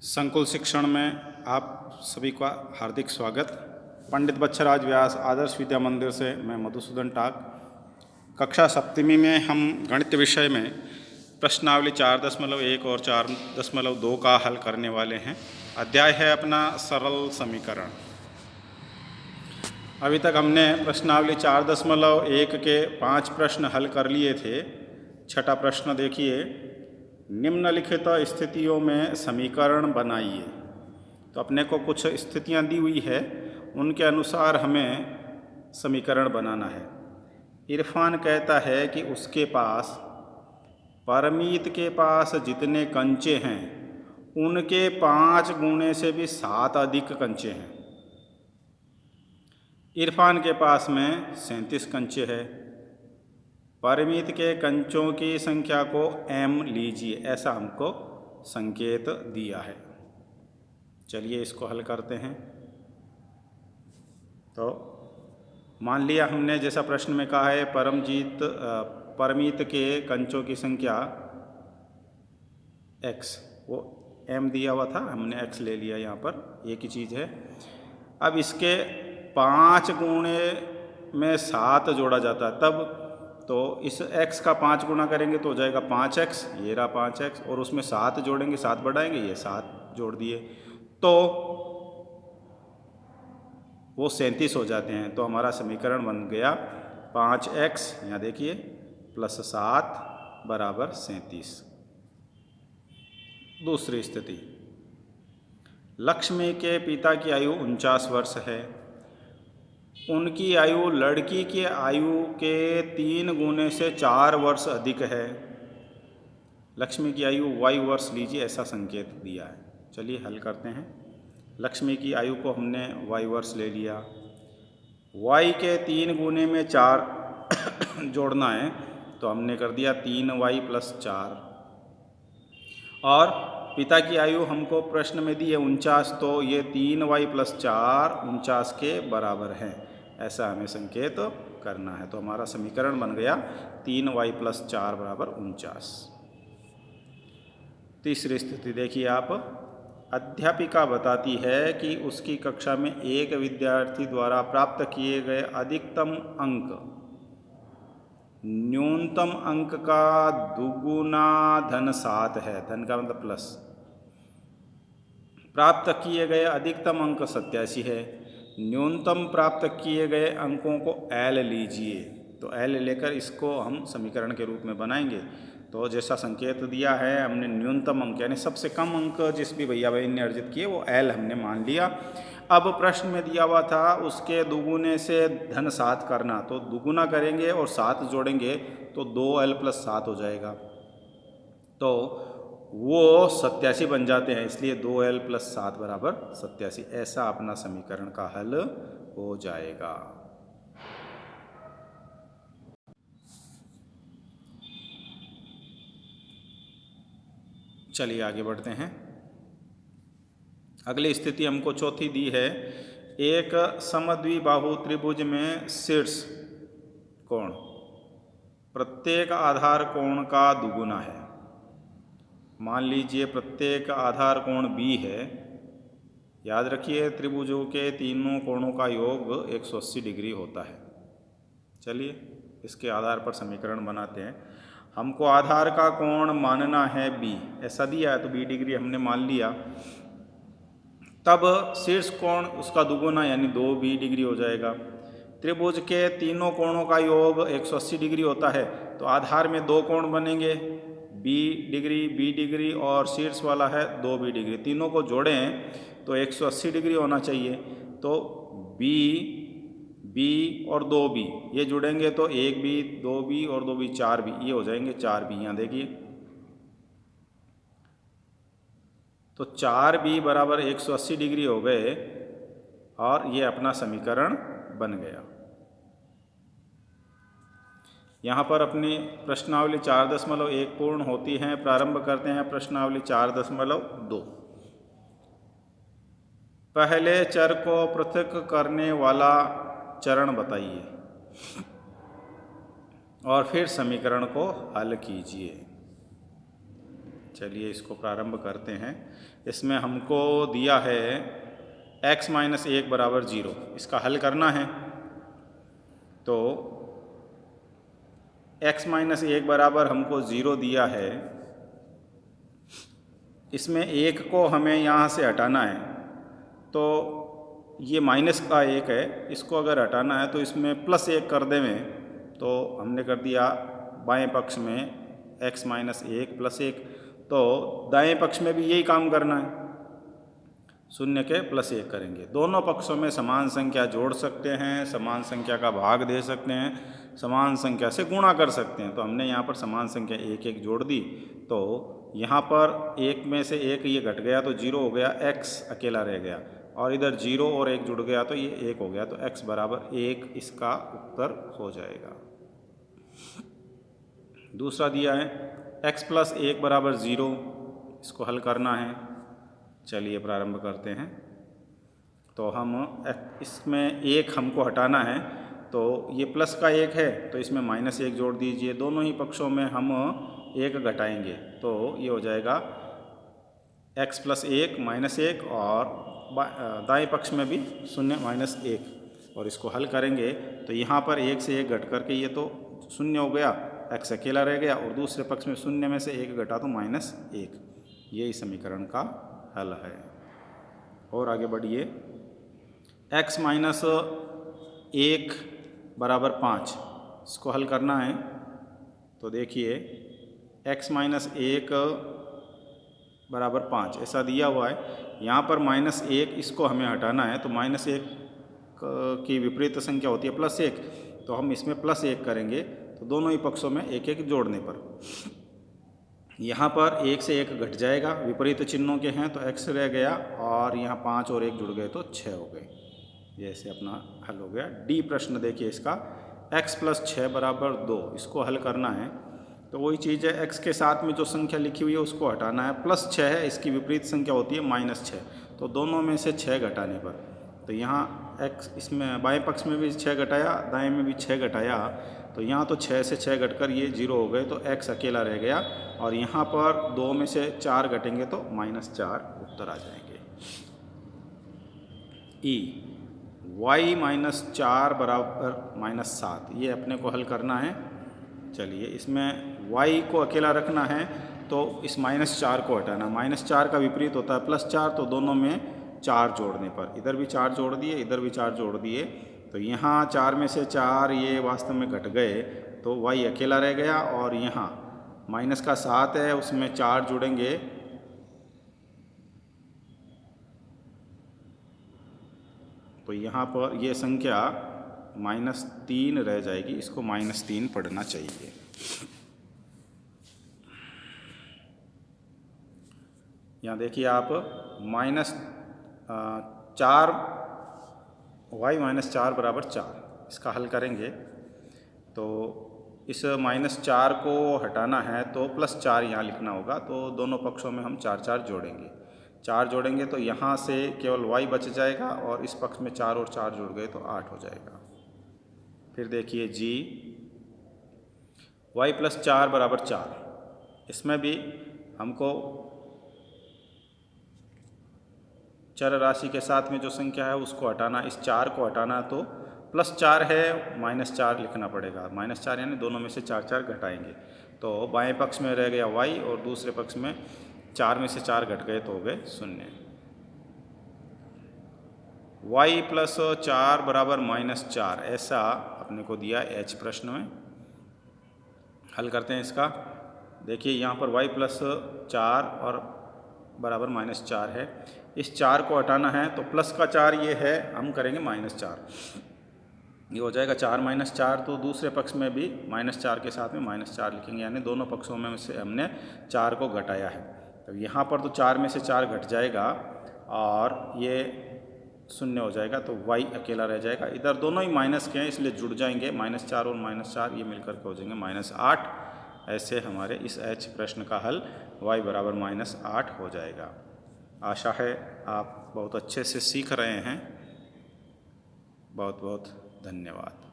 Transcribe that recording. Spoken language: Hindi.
संकुल शिक्षण में आप सभी का हार्दिक स्वागत। पंडित बच्छराज व्यास आदर्श विद्या मंदिर से मैं मधुसूदन टाक। कक्षा सप्तमी में हम गणित विषय में प्रश्नावली 4.1 और 4.2 का हल करने वाले हैं। अध्याय है अपना सरल समीकरण। अभी तक हमने प्रश्नावली 4.1 के 5 प्रश्न हल कर लिए थे। छठा प्रश्न देखिए, निम्नलिखित स्थितियों में समीकरण बनाइए। तो अपने को कुछ स्थितियां दी हुई है, उनके अनुसार हमें समीकरण बनाना है। इरफान कहता है कि उसके पास परमीत के पास जितने कंचे हैं उनके 5 गुने से भी 7 अधिक कंचे हैं। इरफान के पास में 37 कंचे हैं। परमीत के कंचों की संख्या को m लीजिए, ऐसा हमको संकेत दिया है। चलिए इसको हल करते हैं। तो मान लिया हमने, जैसा प्रश्न में कहा है, परमीत के कंचों की संख्या x, वो m दिया हुआ था, हमने x ले लिया, यहाँ पर एक ही चीज़ है। अब इसके 5 गुणे में 7 जोड़ा जाता है, तब तो इस x का 5 गुना करेंगे तो हो जाएगा 5x, ये रहा 5x, और उसमें 7 जोड़ेंगे, 7 बढ़ाएंगे, ये 7 जोड़ दिए तो वो 37 हो जाते हैं। तो हमारा समीकरण बन गया 5x, यहाँ देखिए, प्लस 7 बराबर 37। दूसरी स्थिति, लक्ष्मी के पिता की आयु 49 वर्ष है। उनकी आयु लड़की की आयु के 3 गुने से 4 वर्ष अधिक है। लक्ष्मी की आयु y वर्ष लीजिए, ऐसा संकेत दिया है। चलिए हल करते हैं। लक्ष्मी की आयु को हमने y वर्ष ले लिया। y के 3 गुने में 4 जोड़ना है, तो हमने कर दिया 3y प्लस 4। और पिता की आयु हमको प्रश्न में दी है 49, तो ये 3y प्लस 4 49 के बराबर है, ऐसा हमें संकेत करना है। तो हमारा समीकरण बन गया 3y प्लस 4 बराबर 49। तीसरी स्थिति देखिए आप, अध्यापिका बताती है कि उसकी कक्षा में एक विद्यार्थी द्वारा प्राप्त किए गए अधिकतम अंक न्यूनतम अंक का दुगुना धन 7 है। धन का मतलब प्लस। प्राप्त किए गए अधिकतम अंक 87 है। न्यूनतम प्राप्त किए गए अंकों को L लीजिए। तो L लेकर इसको हम समीकरण के रूप में बनाएंगे। तो जैसा संकेत दिया है, हमने न्यूनतम अंक यानी सबसे कम अंक जिस भी भैया बहन ने अर्जित किए वो L हमने मान लिया। अब प्रश्न में दिया हुआ था उसके दुगुने से धन 7 करना, तो दुगुना करेंगे और 7 जोड़ेंगे तो 2L प्लस 7 हो जाएगा, तो वो 87 बन जाते हैं। इसलिए 2L प्लस 7 बराबर 87, ऐसा अपना समीकरण का हल हो जाएगा। चलिए आगे बढ़ते हैं। अगली स्थिति हमको चौथी दी है, एक समद्विबाहु त्रिभुज में शीर्ष कोण प्रत्येक आधार कोण का दुगुना है। मान लीजिए प्रत्येक आधार कोण B है। याद रखिए त्रिभुजों के तीनों कोणों का योग 180 डिग्री होता है। चलिए इसके आधार पर समीकरण बनाते हैं। हमको आधार का कोण मानना है B, ऐसा दिया है तो B डिग्री हमने मान लिया। तब शीर्ष कोण उसका दुगुना यानी 2B डिग्री हो जाएगा। त्रिभुज के तीनों कोणों का योग 180 डिग्री होता है, तो आधार में 2 कोण बनेंगे, B डिग्री और शीर्ष वाला है 2B डिग्री। तीनों को जोड़ें तो 180 डिग्री होना चाहिए। तो B और 2B ये जुड़ेंगे तो 1B 2B और 2B 4B, ये हो जाएंगे 4B। यहाँ देखिए, तो 4B बराबर 180 डिग्री हो गए और ये अपना समीकरण बन गया। यहाँ पर अपनी प्रश्नावली 4.1 पूर्ण होती है। प्रारंभ करते हैं प्रश्नावली 4.2। पहले चर को पृथक करने वाला चरण बताइए और फिर समीकरण को हल कीजिए। चलिए इसको प्रारंभ करते हैं। इसमें हमको दिया है x माइनस 1 बराबर 0, इसका हल करना है। तो x माइनस 1 बराबर हमको 0 दिया है, इसमें 1 को हमें यहाँ से हटाना है। तो ये माइनस का 1 है, इसको अगर हटाना है तो इसमें प्लस 1 कर देवें, तो हमने कर दिया बाएं पक्ष में x माइनस 1 प्लस 1। तो दाएं पक्ष में भी यही काम करना है, शून्य के प्लस 1 करेंगे। दोनों पक्षों में समान संख्या जोड़ सकते हैं, समान संख्या का भाग दे सकते हैं, समान संख्या से गुणा कर सकते हैं। तो हमने यहाँ पर समान संख्या 1 1 जोड़ दी, तो यहाँ पर 1 में से 1 ये घट गया तो 0 हो गया, x अकेला रह गया, और इधर 0 और 1 जुड़ गया तो ये 1 हो गया। तो x बराबर 1 इसका उत्तर हो जाएगा। दूसरा दिया है x प्लस 1 बराबर 0, इसको हल करना है। चलिए प्रारंभ करते हैं। तो हम इसमें 1 हमको हटाना है, तो ये प्लस का 1 है तो इसमें माइनस 1 जोड़ दीजिए। दोनों ही पक्षों में हम 1 घटाएंगे, तो ये हो जाएगा x प्लस 1 माइनस 1, और दाएं पक्ष में भी 0 माइनस 1, और इसको हल करेंगे तो यहाँ पर 1 से 1 घट करके ये तो 0 हो गया, x अकेला रह गया, और दूसरे पक्ष में 0 में से 1 घटा तो माइनस 1। यही समीकरण का हल है। और आगे बढ़िए। x माइनस 1 बराबर 5, इसको हल करना है। तो देखिए x माइनस 1 बराबर 5 ऐसा दिया हुआ है, यहाँ पर माइनस 1 इसको हमें हटाना है। तो माइनस 1 की विपरीत संख्या होती है प्लस 1, तो हम इसमें प्लस 1 करेंगे। तो दोनों ही पक्षों में 1 1 जोड़ने पर यहाँ पर 1 से 1 घट जाएगा, विपरीत चिन्हों के हैं तो x रह गया, और यहाँ 5 और 1 जुड़ गए तो 6 हो गए। जैसे अपना हल हो गया। डी प्रश्न देखिए इसका, x प्लस 6 बराबर 2, इसको हल करना है। तो वही चीज़ है, x के साथ में जो संख्या लिखी हुई है उसको हटाना है। प्लस 6 है, इसकी विपरीत संख्या होती है माइनस 6, तो दोनों में से 6 घटाने पर, तो यहाँ x इसमें बाएं पक्ष में भी 6 घटाया, दाएं में भी 6 घटाया, तो यहाँ तो 6 से 6 घटकर ये 0 हो गए, तो x अकेला रह गया, और यहाँ पर 2 में से 4 घटेंगे तो माइनस 4 उत्तर आ जाएंगे। ई y माइनस 4 बराबर माइनस 7, ये अपने को हल करना है। चलिए इसमें y को अकेला रखना है, तो इस माइनस 4 को हटाना। माइनस 4 का विपरीत होता है प्लस 4, तो दोनों में 4 जोड़ने पर, इधर भी 4 जोड़ दिए, इधर भी 4 जोड़ दिए, तो यहाँ 4 में से 4 ये वास्तव में घट गए, तो y अकेला रह गया, और यहाँ माइनस का 7 है, उसमें 4 जुड़ेंगे, तो यहाँ पर ये संख्या माइनस 3 रह जाएगी। इसको माइनस 3 पढ़ना चाहिए। यहाँ देखिए आप माइनस 4 y माइनस 4 बराबर 4, इसका हल करेंगे। तो इस माइनस 4 को हटाना है, तो प्लस 4 यहाँ लिखना होगा। तो दोनों पक्षों में हम 4 4 जोड़ेंगे। 4 जोड़ेंगे तो यहाँ से केवल y बच जाएगा, और इस पक्ष में 4 और 4 जुड़ गए तो 8 हो जाएगा। फिर देखिए जी, y प्लस 4 बराबर 4, इसमें भी हमको चर राशि के साथ में जो संख्या है उसको हटाना, इस 4 को हटाना, तो प्लस 4 है, माइनस 4 लिखना पड़ेगा। माइनस 4 यानी दोनों में से 4 4 घटाएंगे, तो बाएं पक्ष में रह गया y, और दूसरे पक्ष में 4 में से 4 घट गए तो हो गए 0। y प्लस 4 बराबर माइनस 4, ऐसा अपने को दिया h प्रश्न में। हल करते हैं इसका। देखिए यहाँ पर y प्लस 4 और बराबर माइनस 4 है, इस 4 को हटाना है, तो प्लस का 4 ये है, हम करेंगे माइनस 4, ये हो जाएगा 4 माइनस 4। तो दूसरे पक्ष में भी माइनस 4 के साथ में माइनस 4 लिखेंगे, यानी दोनों पक्षों में से हमने 4 को घटाया है। तो यहाँ पर तो 4 में से 4 घट जाएगा, और ये 0 हो जाएगा, तो y अकेला रह जाएगा। इधर दोनों ही माइनस के हैं, इसलिए जुड़ जाएंगे, माइनस 4 और माइनस 4 ये मिलकर के हो जाएंगे माइनस 8। ऐसे हमारे इस h प्रश्न का हल y बराबर माइनस 8 हो जाएगा। आशा है आप बहुत अच्छे से सीख रहे हैं। बहुत बहुत धन्यवाद।